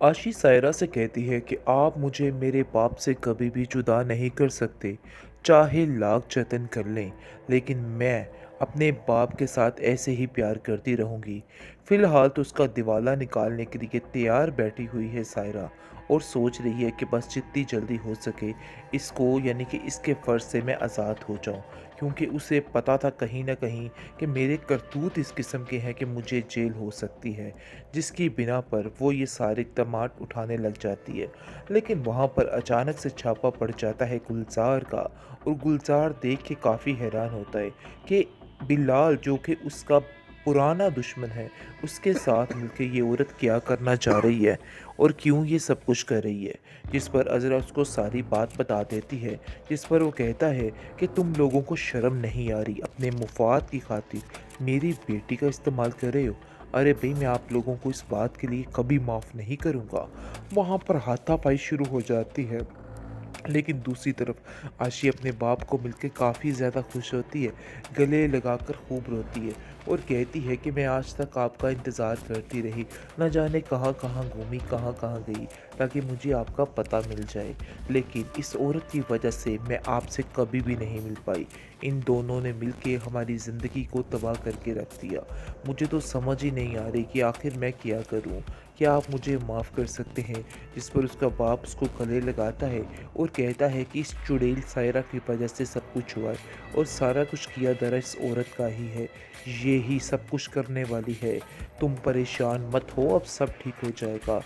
आशी सायरा से कहती है कि आप मुझे मेरे बाप से कभी भी जुदा नहीं कर सकते, चाहे लाख जतन कर लें, लेकिन मैं अपने बाप के साथ ऐसे ही प्यार करती रहूंगी। फिलहाल तो उसका दिवाला निकालने के लिए तैयार बैठी हुई है सायरा और सोच रही है कि बस जितनी जल्दी हो सके इसको यानी कि इसके फ़र्ज से मैं आज़ाद हो जाऊं, क्योंकि उसे पता था कहीं ना कहीं कि मेरे करतूत इस किस्म के हैं कि मुझे जेल हो सकती है, जिसकी बिना पर वो ये सारे इक़दाम उठाने लग जाती है। लेकिन वहाँ पर अचानक से छापा पड़ जाता है गुलज़ार का, और गुलज़ार देख के काफ़ी हैरान होता है कि बिलाल जो कि उसका पुराना दुश्मन है, उसके साथ मिलके ये औरत क्या करना चाह रही है और क्यों ये सब कुछ कर रही है। जिस पर अज़रा उसको सारी बात बता देती है, जिस पर वो कहता है कि तुम लोगों को शर्म नहीं आ रही, अपने मुफाद की खातिर मेरी बेटी का इस्तेमाल कर रहे हो। अरे भई, मैं आप लोगों को इस बात के लिए कभी माफ़ नहीं करूँगा। वहाँ पर हाथापाई शुरू हो जाती है। लेकिन दूसरी तरफ आशी अपने बाप को मिलके काफ़ी ज़्यादा खुश होती है, गले लगाकर खूब रोती है और कहती है कि मैं आज तक आपका इंतज़ार करती रही, न जाने कहाँ कहाँ घूमी, कहाँ कहाँ गई, ताकि मुझे आपका पता मिल जाए। लेकिन इस औरत की वजह से मैं आपसे कभी भी नहीं मिल पाई। इन दोनों ने मिलके हमारी ज़िंदगी को तबाह करके रख दिया। मुझे तो समझ ही नहीं आ रही कि आखिर मैं क्या करूँ? क्या आप मुझे माफ़ कर सकते हैं? जिस पर उसका बाप उसको गले लगाता है और कहता है कि इस चुड़ैल सायरा की वजह से सब कुछ हुआ है और सारा कुछ किया दरा इस औरत का ही है। ये ही सब कुछ करने वाली है। तुम परेशान मत हो, अब सब ठीक हो जाएगा।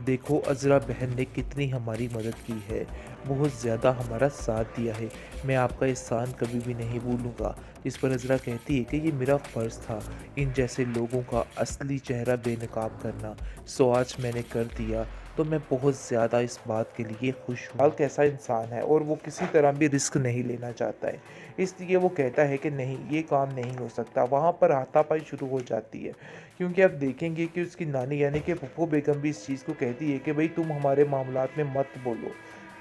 देखो अज़रा बहन ने कितनी हमारी मदद की है, बहुत ज़्यादा हमारा साथ दिया है। मैं आपका एहसान कभी भी नहीं भूलूँगा। इस पर अज़रा कहती है कि ये मेरा फ़र्ज़ था इन जैसे लोगों का असली चेहरा बेनकाब करना। सो आज मैंने कर दिया, तो मैं बहुत ज़्यादा इस बात के लिए खुश हूँ। हाल कैसा इंसान है और वो किसी तरह भी रिस्क नहीं लेना चाहता है, इसलिए वो कहता है कि नहीं, ये काम नहीं हो सकता। वहाँ पर हाथापाई शुरू हो जाती है, क्योंकि आप देखेंगे कि उसकी नानी यानी कि पप्पू बेगम भी इस चीज़ को कहती है कि भाई तुम हमारे मामलात में मत बोलो,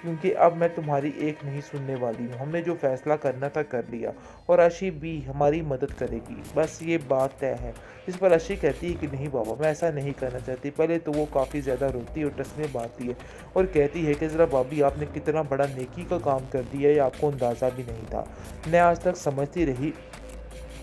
क्योंकि अब मैं तुम्हारी एक नहीं सुनने वाली हूँ। हमने जो फैसला करना था कर लिया और अशी भी हमारी मदद करेगी, बस ये बात तय है। इस पर अशी कहती है कि नहीं बाबा, मैं ऐसा नहीं करना चाहती। पहले तो वो काफ़ी ज़्यादा रोती है और टसने मारती है और कहती है कि ज़रा भाभी, आपने कितना बड़ा नेकी का काम कर दिया, ये आपको अंदाज़ा भी नहीं था। मैं आज तक समझती रही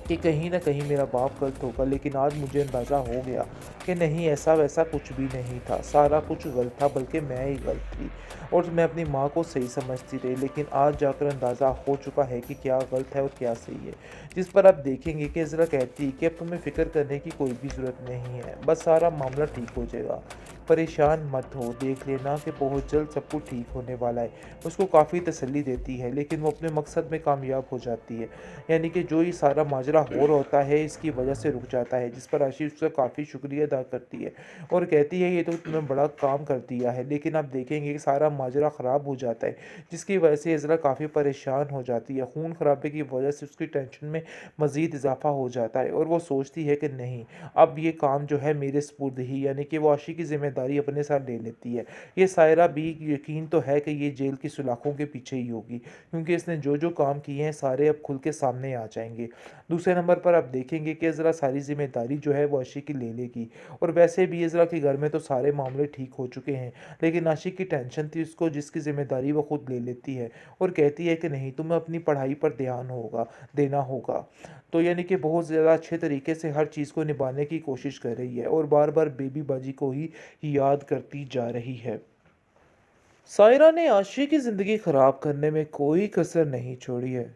कि कहीं न कहीं मेरा बाप गलत होगा, लेकिन आज मुझे अंदाज़ा हो गया कि नहीं, ऐसा वैसा कुछ भी नहीं था। सारा कुछ गलत था, बल्कि मैं ही गलत थी और मैं अपनी माँ को सही समझती रही, लेकिन आज जाकर अंदाज़ा हो चुका है कि क्या गलत है और क्या सही है। जिस पर आप देखेंगे कि ज़रा कहती है कि अब तुम्हें फ़िक्र करने की कोई भी ज़रूरत नहीं है, बस सारा मामला ठीक हो जाएगा। परेशान मत हो, देख लेना कि बहुत जल्द सब कुछ ठीक होने वाला है। उसको काफ़ी तसल्ली देती है, लेकिन वो अपने मकसद में कामयाब हो जाती है। यानी कि जो ये सारा माजरा हो रहा होता है इसकी वजह से रुक जाता है, जिस पर आशीष उसका काफ़ी शुक्रिया अदा करती है और कहती है ये तो तुमने बड़ा काम कर दिया है। लेकिन आप देखेंगे कि सारा माजरा ख़राब हो जाता है, जिसकी वजह से इज़रा काफ़ी परेशान हो जाती है। खून खराबे की वजह से उसकी टेंशन में मज़ीद इजाफा हो जाता है और वो सोचती है कि नहीं, अब ये काम जो है मेरे सपुर्द ही, यानी कि वो आशी की ज़िम्मेदारी अपने साथ ले लेती है। ये सायरा भी यकीन तो है कि ये जेल की सलाखों के पीछे ही होगी, क्योंकि इसने जो जो काम किए हैं सारे अब खुल के सामने आ जाएंगे। दूसरे नंबर पर आप देखेंगे कि इज़रा सारी जिम्मेदारी जो है वो आशिक की ले लेगी और वैसे भी इज़रा के घर में तो सारे मामले ठीक हो चुके हैं, लेकिन आशिक की टेंशन थी उसको, जिसकी जिम्मेदारी वो खुद ले लेती है और कहती है कि नहीं, तुम्हें अपनी पढ़ाई पर ध्यान होगा देना होगा। तो यानी कि बहुत ज़्यादा अच्छे तरीके से हर चीज़ को निभाने की कोशिश कर रही है और बार बार बेबी बाजी को ही याद करती जा रही है। सायरा ने आशी की ज़िंदगी ख़राब करने में कोई कसर नहीं छोड़ी है।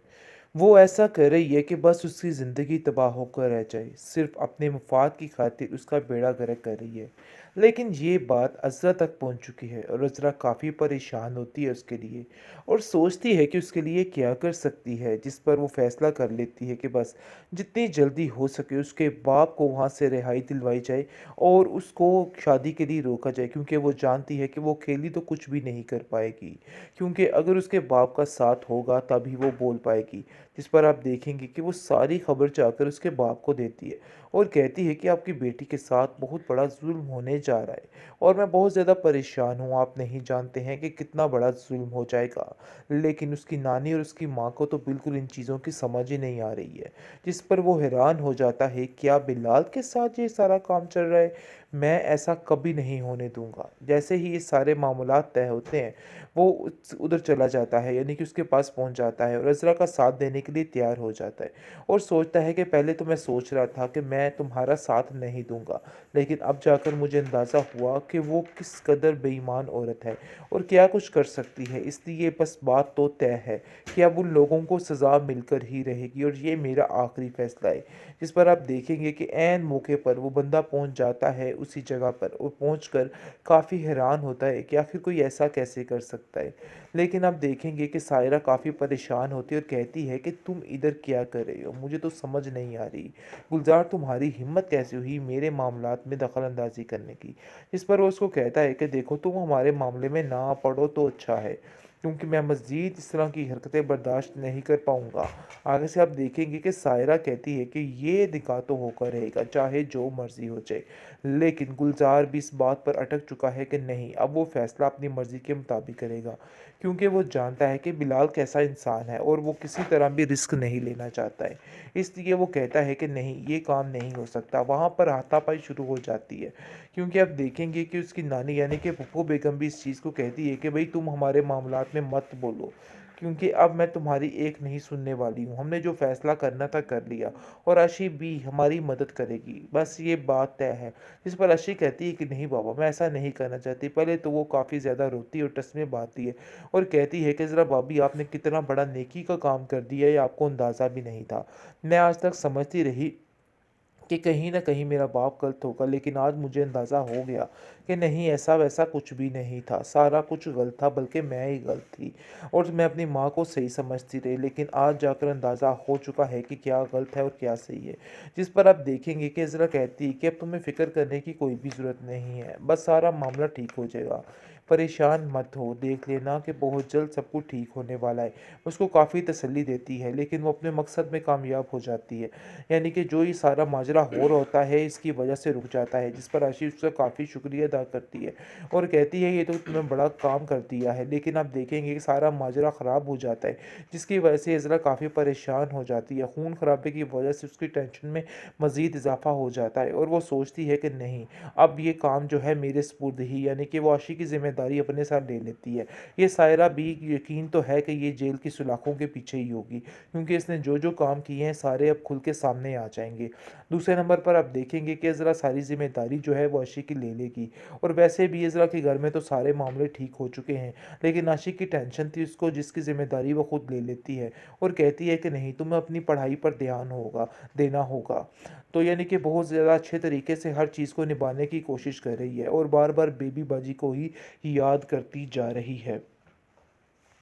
वो ऐसा कर रही है कि बस उसकी ज़िंदगी तबाह होकर रह जाए, सिर्फ़ अपने मफ़ाद की खातिर उसका बेड़ा गर्क कर रही है। लेकिन ये बात अज़रा तक पहुंच चुकी है और अज़रा काफ़ी परेशान होती है उसके लिए और सोचती है कि उसके लिए क्या कर सकती है, जिस पर वो फ़ैसला कर लेती है कि बस जितनी जल्दी हो सके उसके बाप को वहाँ से रिहाई दिलवाई जाए और उसको शादी के लिए रोका जाए, क्योंकि वो जानती है कि वो अकेली तो कुछ भी नहीं कर पाएगी, क्योंकि अगर उसके बाप का साथ होगा तभी वो बोल पाएगी। जिस पर आप देखेंगे कि वो सारी खबर जाकर उसके बाप को देती है और कहती है कि आपकी बेटी के साथ बहुत बड़ा जुल्म होने जा रहा है और मैं बहुत ज़्यादा परेशान हूँ, आप नहीं जानते हैं कि कितना बड़ा जुल्म हो जाएगा। लेकिन उसकी नानी और उसकी माँ को तो बिल्कुल इन चीज़ों की समझ ही नहीं आ रही है, जिस पर वो हैरान हो जाता है, क्या बिलाल के साथ ये सारा काम चल रहा है? मैं ऐसा कभी नहीं होने दूँगा। जैसे ही ये सारे मामूलात तय होते हैं, वो उधर चला जाता है, यानी कि उसके पास पहुँच जाता है और अज़रा का साथ देने के लिए तैयार हो जाता है और सोचता है कि पहले तो मैं सोच रहा था कि मैं तुम्हारा साथ नहीं दूँगा, लेकिन अब जाकर मुझे अंदाज़ा हुआ कि वो किस कदर बेईमान औरत है और क्या कुछ कर सकती है। इसलिए बस बात तो तय है कि अब उन लोगों को सज़ा मिलकर ही रहेगी और ये मेरा आखिरी फ़ैसला है। जिस पर आप देखेंगे कि ऐन मौके पर वो बंदा पहुंच जाता है उसी जगह पर और पहुंचकर काफ़ी हैरान होता है कि आखिर कोई ऐसा कैसे कर सकता है। लेकिन आप देखेंगे कि सायरा काफ़ी परेशान होती है और कहती है कि तुम इधर क्या कर रहे हो, मुझे तो समझ नहीं आ रही। गुलजार, तुम्हारी हिम्मत कैसे हुई मेरे मामलात में दखल अंदाजी करने की। इस पर वो उसको कहता है कि देखो, तुम हमारे मामले में ना पड़ो तो अच्छा है, क्योंकि मैं मज़ीद इस तरह की हरकतें बर्दाश्त नहीं कर पाऊँगा। आगे से आप देखेंगे कि सायरा कहती है कि ये निकाह तो होकर रहेगा, चाहे जो मर्ज़ी हो जाए। लेकिन गुलज़ार भी इस बात पर अटक चुका है कि नहीं, अब वो फ़ैसला अपनी मर्ज़ी के मुताबिक करेगा, क्योंकि वो जानता है कि बिलाल कैसा इंसान है और वो किसी तरह भी रिस्क नहीं लेना चाहता है। इसलिए वो कहता है कि नहीं, ये काम नहीं हो सकता। वहाँ पर हाथापाई शुरू हो जाती है, क्योंकि आप देखेंगे कि उसकी नानी यानी कि पप्पू बेगम भी इस चीज़ को कहती है कि भई तुम हमारे मामलात में मत बोलो, क्योंकि अब मैं तुम्हारी एक नहीं सुनने वाली हूँ। हमने जो फ़ैसला करना था कर लिया और अर्शी भी हमारी मदद करेगी, बस ये बात तय है। जिस पर अर्शी कहती है कि नहीं बाबा, मैं ऐसा नहीं करना चाहती। पहले तो वो काफ़ी ज़्यादा रोती है और टसमें बाँधती है और कहती है कि ज़रा भाभी, आपने कितना बड़ा नेकी का काम कर दिया, ये आपको अंदाज़ा भी नहीं था। मैं आज तक समझती रही कि कहीं न कहीं मेरा बाप गलत होगा, लेकिन आज मुझे अंदाज़ा हो गया कि नहीं, ऐसा-वैसा कुछ भी नहीं था। सारा कुछ गलत था, बल्कि मैं ही गलत थी और मैं अपनी माँ को सही समझती रही, लेकिन आज जाकर अंदाज़ा हो चुका है कि क्या गलत है और क्या सही है। जिस पर आप देखेंगे कि इज़रा कहती है कि अब तुम्हें फ़िक्र करने की कोई भी ज़रूरत नहीं है, बस सारा मामला ठीक हो जाएगा। परेशान मत हो, देख लेना कि बहुत जल्द सब कुछ ठीक होने वाला है। उसको काफ़ी तसल्ली देती है, लेकिन वो अपने मकसद में कामयाब हो जाती है। यानी कि जो ये सारा माजरा हो रहा होता है, इसकी वजह से रुक जाता है, जिस पर आशीष उसका काफ़ी शुक्रिया अदा करती है और कहती है ये तो तुमने बड़ा काम कर दिया है। लेकिन आप देखेंगे कि सारा माजरा ख़राब हो जाता है, जिसकी वजह से इज़रा काफ़ी परेशान हो जाती है। खून खराबे की वजह से उसकी टेंशन में मज़ीद इजाफा हो जाता है और वो सोचती है कि नहीं, अब ये काम जो है मेरे स्पुर्द ही, यानी कि वो आशी की ज़िम्मेदारी अपने साथ ले लेती है। ये सायरा भी यकीन तो है कि ये जेल की सलाखों के पीछे ही होगी, क्योंकि इसने जो-जो काम किए हैं सारे अब खुल के सामने आ जाएँगे। दूसरे नंबर पर आप देखेंगे कि इज़रा सारी ज़िम्मेदारी जो है वो आशिक़ की ले लेगी और वैसे भी इज़रा के घर में तो सारे मामले ठीक हो चुके हैं, लेकिन आशिक़ की टेंशन थी उसको, जिसकी ज़िम्मेदारी वो खुद ले लेती है और कहती है कि नहीं, तुम्हें अपनी पढ़ाई पर ध्यान देना होगा। तो यानी कि बहुत ज़्यादा अच्छे तरीके से हर चीज़ को निभाने की कोशिश कर रही है और बार-बार बेबी बाजी को ही याद करती जा रही है।